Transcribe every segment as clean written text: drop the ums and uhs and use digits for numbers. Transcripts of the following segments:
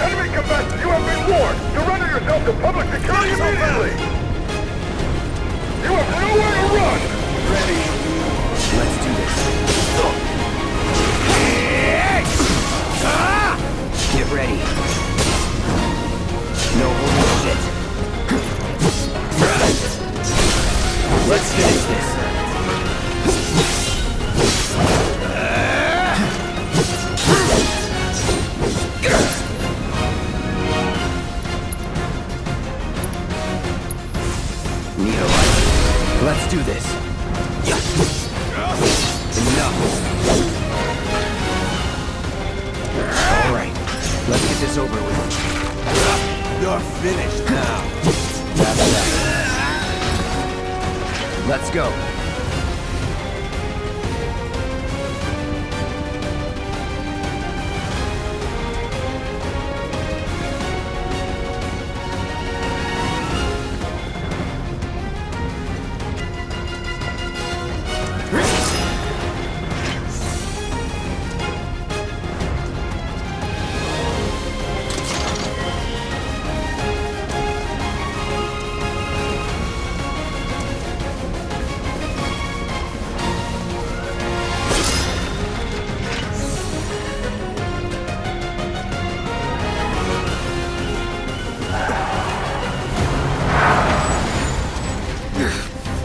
Enemy combatants, you have been warned! Surrender yourself to public security immediately! You have nowhere to run! Ready. Let's do this. Get ready. No holding shit. Let's finish this. Need a light. Let's do this. Enough. All right. Let's get this over with. You're finished now. That's that. Let's go.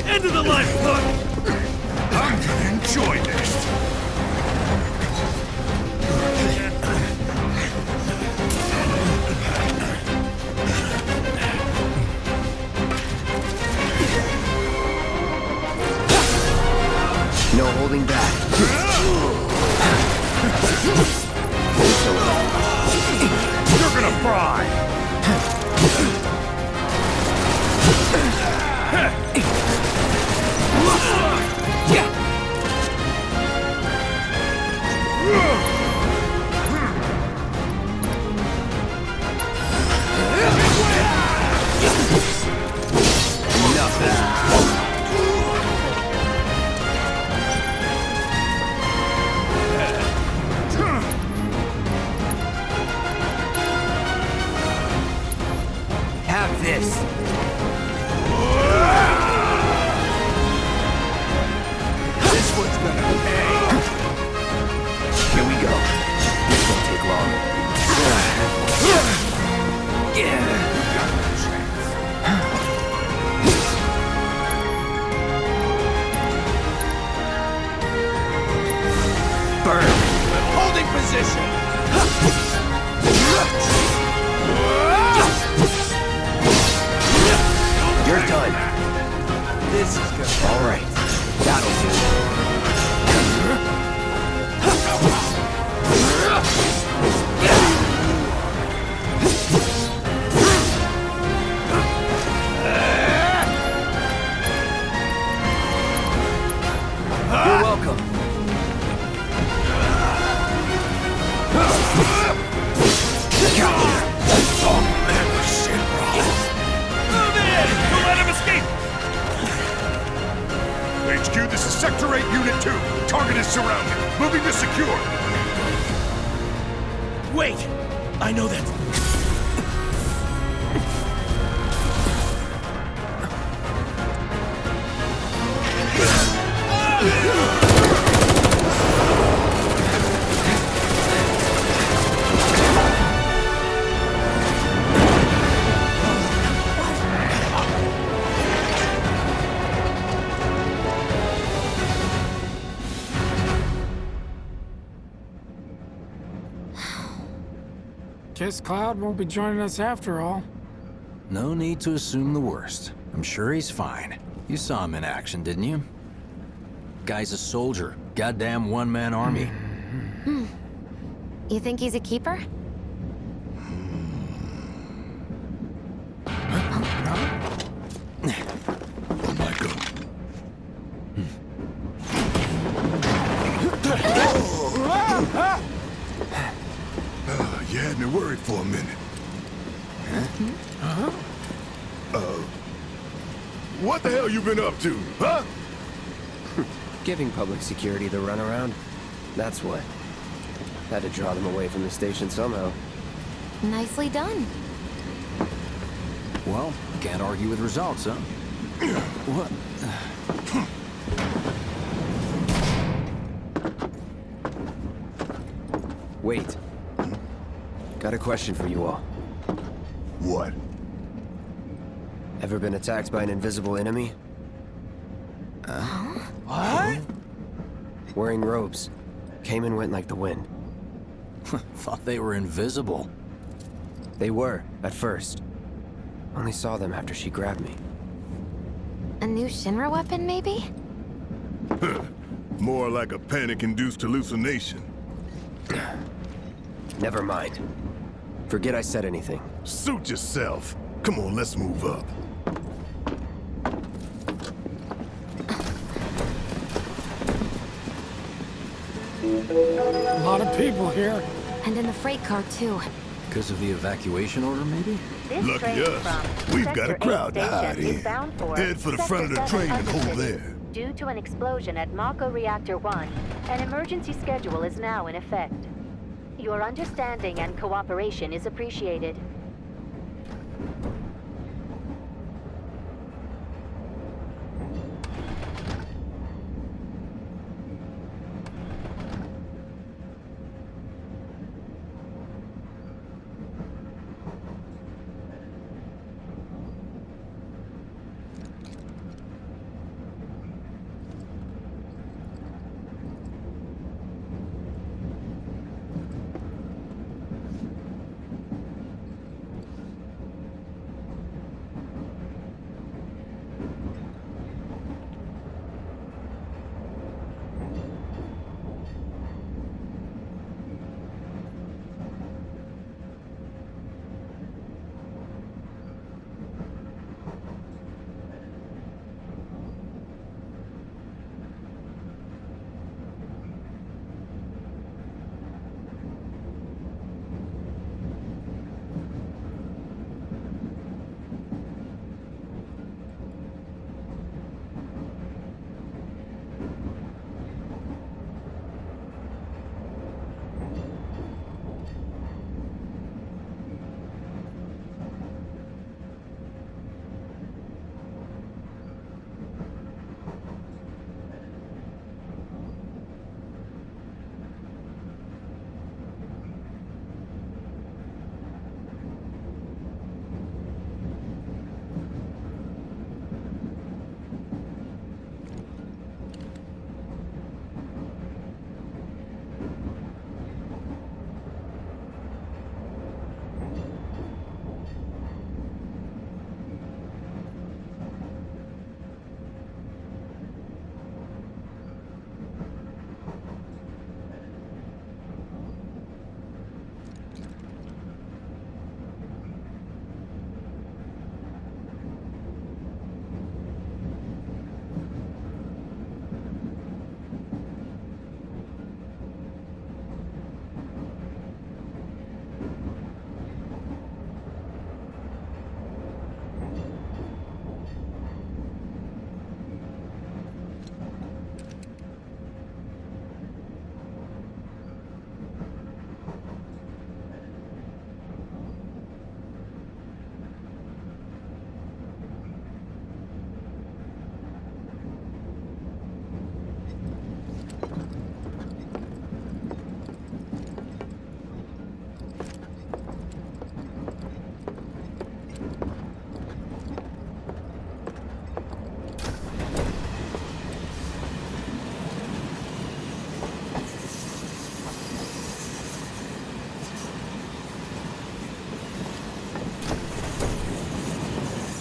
End of the line, Puck! I'm gonna enjoy this! No holding back. You're gonna fry! Have this. This one's gonna pay! Here we go. This won't take long. Burn. Holding position! You're done. This is good. All right. That'll do. You're welcome. HQ, this is Sector 8, Unit 2. Target is surrounded. Moving to secure. Wait! I know that. Guess Cloud won't be joining us after all. No need to assume the worst. I'm sure he's fine. You saw him in action, didn't you? Guy's a soldier. Goddamn one-man army. You think he's a keeper? Oh my god. You had me worried for a minute. What the hell you been up to, huh? Giving public security the runaround. That's what. Had to draw them away from the station somehow. Nicely done. Well, can't argue with results, huh? What? Wait. Got a question for you all. What? Ever been attacked by an invisible enemy? What? Wearing robes. Came and went like the wind. Thought they were invisible. They were, at first. Only saw them after she grabbed me. A new Shinra weapon, maybe? More like a panic-induced hallucination. Never mind. Forget I said anything. Suit yourself. Come on, let's move up. A lot of people here. And in the freight car, too. Because of the evacuation order, maybe? This Lucky train us. from We've got a Sector crowd to 8 hide station is in. bound for Head for the front of the Sector train and 7 hold City. there. Due to an explosion at Mako Reactor 1, an emergency schedule is now in effect. Your understanding and cooperation is appreciated.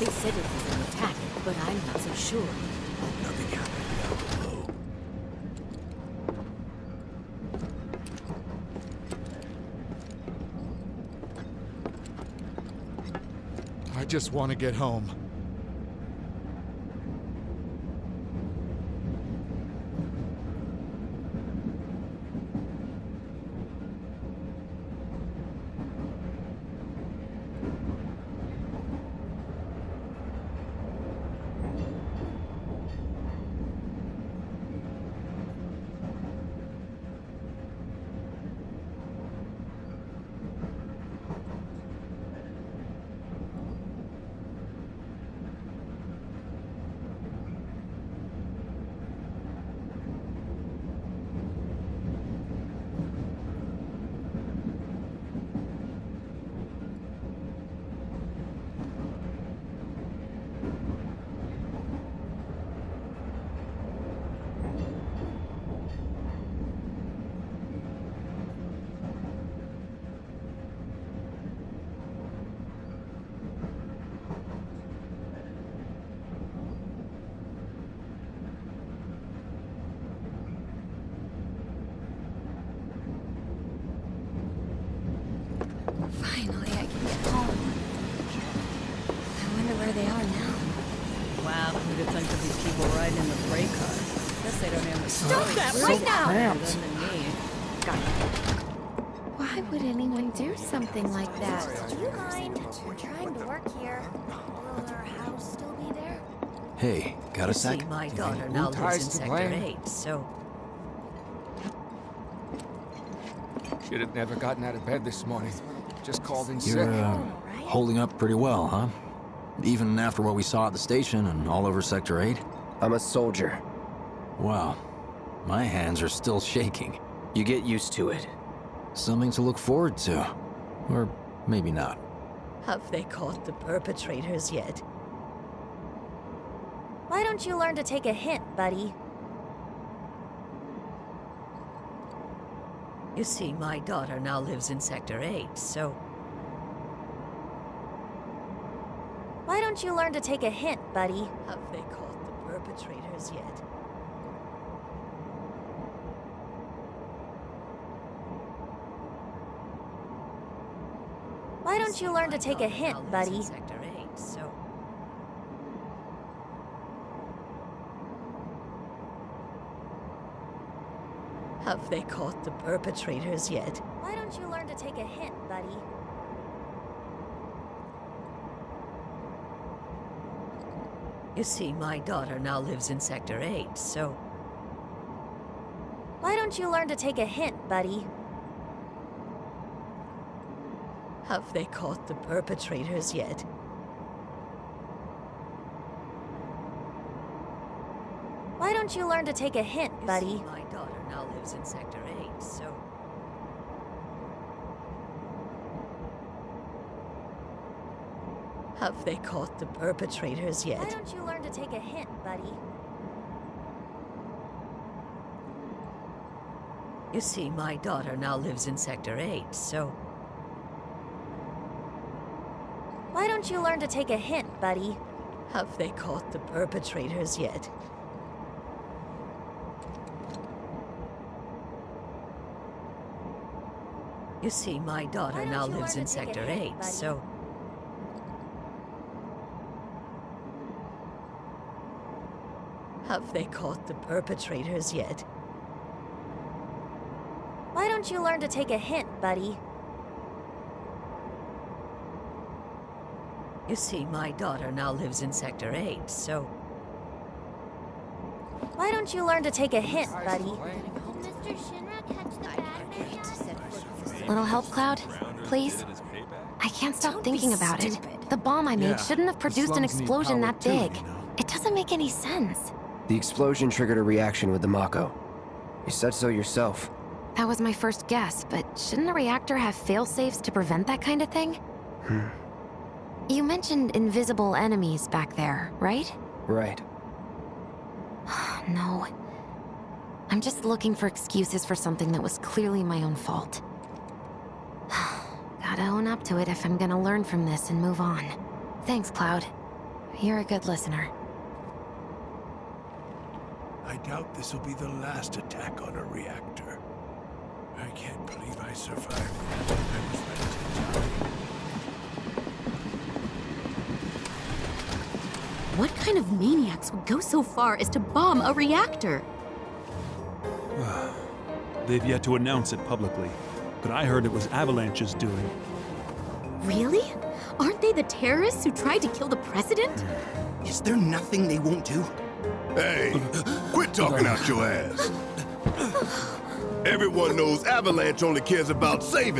They said it was an attack, but I'm not so sure. Nothing happened down below. I just want to get home. Finally, I can get home. I wonder where they are now. Wow, who'd have thunk of these people riding in the freight car? Guess they don't have the Stop that right now! Cramped. than me. Why would anyone do something like that? Do you mind? I'm trying to work here. Will our house still be there? Hey, got a sec? See, my daughter now lives in ties to Sector blame? 8, so... Should have never gotten out of bed this morning. Just called in sick. You're, holding up pretty well, huh? Even after what we saw at the station and all over Sector 8? I'm a soldier. Wow. My hands are still shaking. You get used to it. Something to look forward to. Or maybe not. Have they caught the perpetrators yet? Why don't you learn to take a hint, buddy? You see, my daughter now lives in Sector 8, so... Why don't you learn to take a hint, buddy? Have they caught the perpetrators yet? Why don't you learn to take a hint, buddy? Sector 8, so... Have they caught the perpetrators yet? Why don't you learn to take a hint, buddy? You see, my daughter now lives in Sector 8, so... Why don't you learn to take a hint, buddy? Have they caught the perpetrators yet? Why don't you learn to take a hint, You buddy? see, my daughter now lives in Sector 8, so... Have they caught the perpetrators yet? Why don't you learn to take a hint, buddy? You see, my daughter now lives in Sector 8, so... Why don't you learn to take a hint, buddy? Have they caught the perpetrators yet? You see, my daughter Why don't now you lives learn in to take a Sector hint, 8, buddy? so... Have they caught the perpetrators yet? Why don't you learn to take a hint, buddy? You see, my daughter now lives in Sector 8, so... Why don't you learn to take a hint, buddy? Mr. Shinra catch the bad man? Little help, Cloud? Please? I can't stop thinking about it. The bomb I made shouldn't have produced an explosion that big. It doesn't make any sense. The explosion triggered a reaction with the Mako. You said so yourself. That was my first guess, but shouldn't a reactor have fail-safes to prevent that kind of thing? You mentioned invisible enemies back there, right? Right. No. I'm just looking for excuses for something that was clearly my own fault. Gotta own up to it if I'm gonna learn from this and move on. Thanks, Cloud. You're a good listener. I doubt this will be the last attack on a reactor. I can't believe I survived. I was ready to die. What kind of maniacs would go so far as to bomb a reactor? They've yet to announce it publicly, but I heard it was Avalanche's doing. Really? Aren't they the terrorists who tried to kill the president? Is there nothing they won't do? Hey, quit talking out your ass. Everyone knows Avalanche only cares about saving